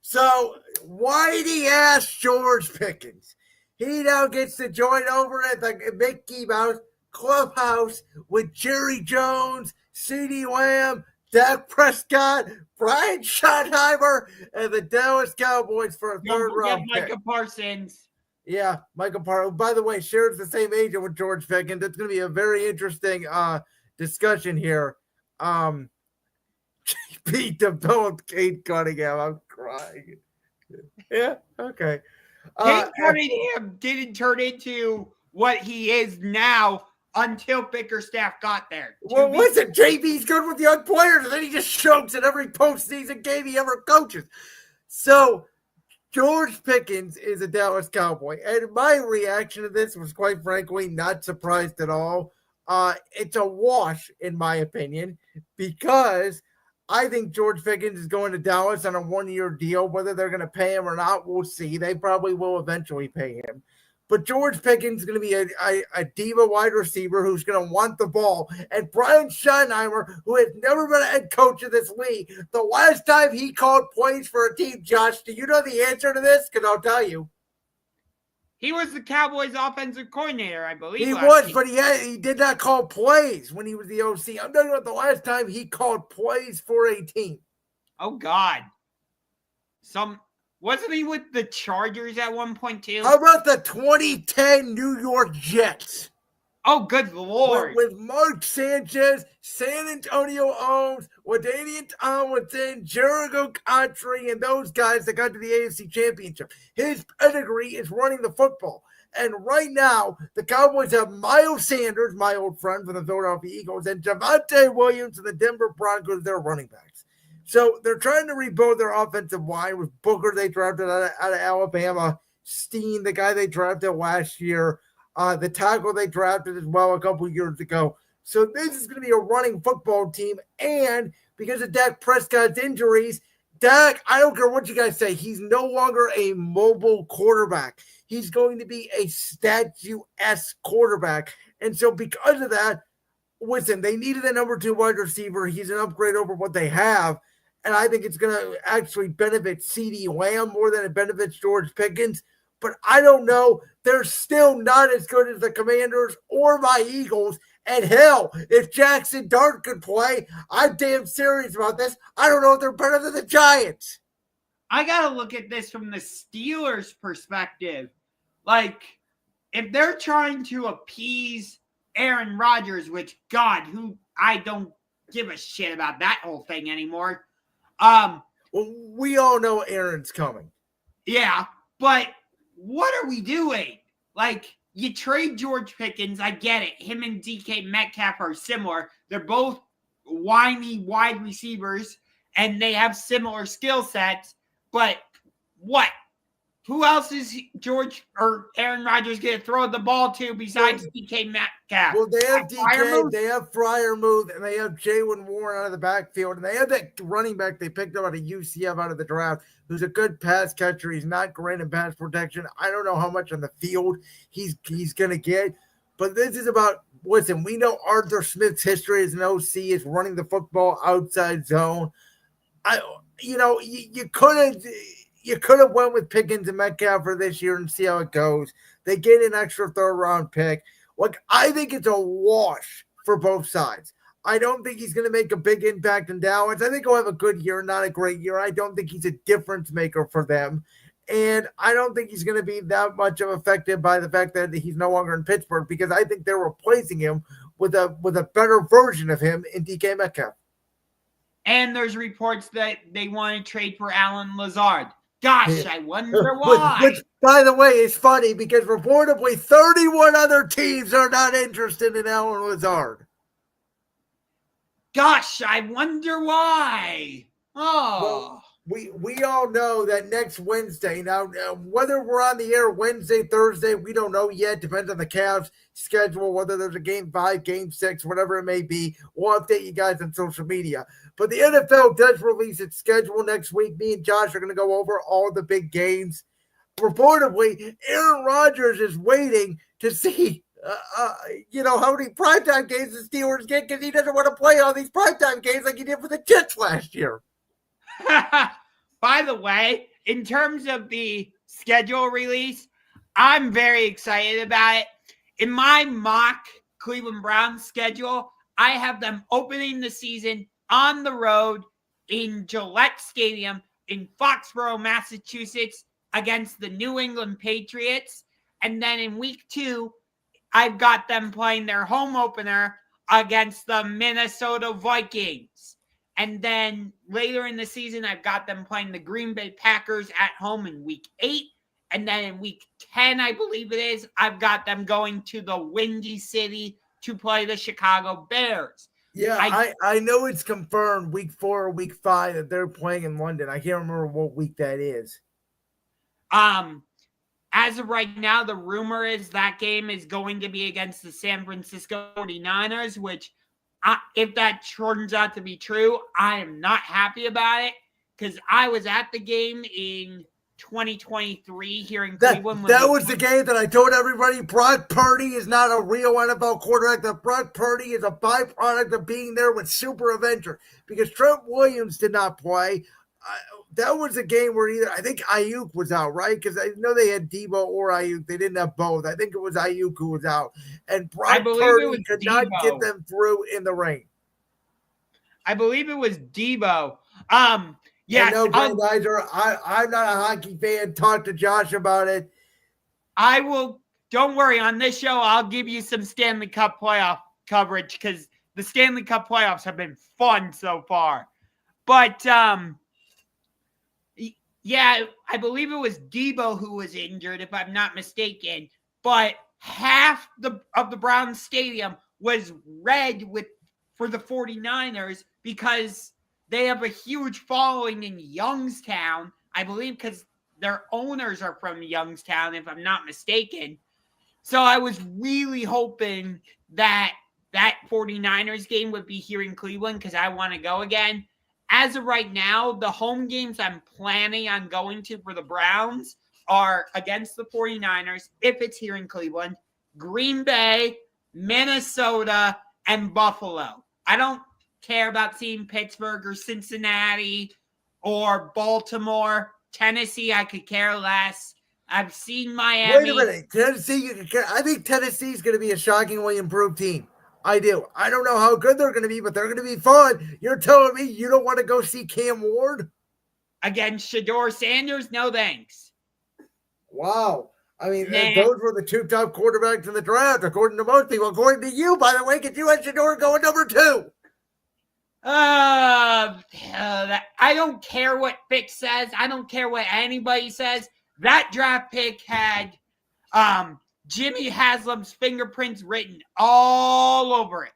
So, whitey ass George Pickens. He now gets to join over at the Mickey Mouse Clubhouse with Jerry Jones, CeeDee Lamb, Dak Prescott, Brian Schottenheimer, and the Dallas Cowboys for a third-round pick. Micah Parsons. Yeah, Michael Parsons. By the way, shares the same agent with George Pickens. It's going to be a very interesting discussion here. Pete DeBoe, Kate Cunningham. I'm crying. Yeah, okay. Kate Cunningham didn't turn into what he is now until Bickerstaff got there. Well, listen, JB's good with young players, and then he just chokes at every postseason game he ever coaches. So, George Pickens is a Dallas Cowboy, and my reaction to this was, quite frankly, not surprised at all. It's a wash, in my opinion, because I think George Pickens is going to Dallas on a one-year deal. Whether they're going to pay him or not, we'll see. They probably will eventually pay him. But George Pickens is going to be a diva wide receiver who's going to want the ball. And Brian Schottenheimer, who has never been a head coach of this league, the last time he called plays for a team, Josh, do you know the answer to this? Because I'll tell you. He was the Cowboys' offensive coordinator, I believe. He was, but he did not call plays when he was the OC. I'm talking about the last time he called plays for a team. Oh, God. Wasn't he with the Chargers at one point, too? How about the 2010 New York Jets? Oh, good Lord. With Mark Sanchez, San Antonio Owens, LaDainian Tomlinson, Jericho Country, and those guys that got to the AFC Championship. His pedigree is running the football. And right now, the Cowboys have Miles Sanders, my old friend from the Philadelphia Eagles, and Javonte Williams and the Denver Broncos, their running backs. So they're trying to rebuild their offensive line with Booker they drafted out of Alabama, Steen, the guy they drafted last year, the tackle they drafted as well a couple years ago. So this is going to be a running football team. And because of Dak Prescott's injuries, Dak, I don't care what you guys say, he's no longer a mobile quarterback. He's going to be a statue-esque quarterback. And so because of that, listen, they needed a number 2 wide receiver. He's an upgrade over what they have. And I think it's going to actually benefit CeeDee Lamb more than it benefits George Pickens. But I don't know. They're still not as good as the Commanders or my Eagles. And hell, if Jackson Dart could play, I'm damn serious about this. I don't know if they're better than the Giants. I got to look at this from the Steelers' perspective. Like, if they're trying to appease Aaron Rodgers, which, God, who I don't give a shit about that whole thing anymore. Well, we all know Aaron's coming. Yeah, but what are we doing? Like, you trade George Pickens, I get it. Him and DK Metcalf are similar. They're both whiny wide receivers, and they have similar skill sets. But what? Who else is George or Aaron Rodgers going to throw the ball to besides DK Metcalf? Well, they have DK, they have Freiermuth, and they have Jaylen Warren out of the backfield, and they have that running back they picked up out of UCF out of the draft, who's a good pass catcher. He's not great in pass protection. I don't know how much on the field he's going to get, but this is about, listen, we know Arthur Smith's history as an OC is running the football outside zone. You could have went with Pickens and Metcalf for this year and see how it goes. They get an extra third-round pick. Look, I think it's a wash for both sides. I don't think he's going to make a big impact in Dallas. I think he'll have a good year, not a great year. I don't think he's a difference maker for them. And I don't think he's going to be that much of affected by the fact that he's no longer in Pittsburgh, because I think they're replacing him with a better version of him in DK Metcalf. And there's reports that they want to trade for Alan Lazard. Gosh, I wonder why. Which, by the way, is funny because reportedly 31 other teams are not interested in Alan Lazard. Gosh, I wonder why. Oh. Well, we all know that next Wednesday, now whether we're on the air Wednesday, Thursday, we don't know yet. Depends on the Cavs schedule, whether there's a game 5, game 6, whatever it may be. We'll update you guys on social media. But the NFL does release its schedule next week. Me and Josh are going to go over all the big games. Reportedly, Aaron Rodgers is waiting to see, how many primetime games the Steelers get, because he doesn't want to play all these primetime games like he did for the Jets last year. By the way, in terms of the schedule release, I'm very excited about it. In my mock Cleveland Browns schedule, I have them opening the season on the road in Gillette Stadium in Foxborough, Massachusetts, against the New England Patriots. And then in week 2, I've got them playing their home opener against the Minnesota Vikings. And then later in the season, I've got them playing the Green Bay Packers at home in week 8. And then in week 10, I believe it is, I've got them going to the Windy City to play the Chicago Bears. Yeah, I know it's confirmed week 4 or week 5 that they're playing in London. I can't remember what week that is. As of right now, the rumor is that game is going to be against the San Francisco 49ers, which if that turns out to be true, I am not happy about it because I was at the game in 2023 here in Cleveland. That was the game that I told everybody Brock Purdy is not a real NFL quarterback. That Brock Purdy is a byproduct of being there with Super Avenger because Trent Williams did not play. That was a game where I think Ayuk was out, right? Because I know they had Debo or Ayuk. They didn't have both. I think it was Ayuk who was out. And Brock Purdy could not get them through in the rain. I believe it was Debo. Yeah, no, Grandizer. I'm not a hockey fan. Talk to Josh about it. I will. Don't worry. On this show, I'll give you some Stanley Cup playoff coverage because the Stanley Cup playoffs have been fun so far. But yeah, I believe it was Debo who was injured, if I'm not mistaken. But half of the Browns Stadium was red for the 49ers because they have a huge following in Youngstown, I believe, because their owners are from Youngstown, if I'm not mistaken. So I was really hoping that 49ers game would be here in Cleveland because I want to go again. As of right now, the home games I'm planning on going to for the Browns are against the 49ers, if it's here in Cleveland, Green Bay, Minnesota, and Buffalo. I don't care about seeing Pittsburgh or Cincinnati or Baltimore. Tennessee, I could care less. I've seen Miami. Wait a minute. Tennessee, I think Tennessee's going to be a shockingly improved team. I do. I don't know how good they're going to be, but they're going to be fun. You're telling me you don't want to go see Cam Ward? Against Shedeur Sanders? No thanks. Wow. I mean, those were the 2 top quarterbacks in the draft, according to most people. According to you, by the way, could you and Shedeur go at number 2? I don't care what Fix says. I don't care what anybody says. That draft pick had Jimmy Haslam's fingerprints written all over it.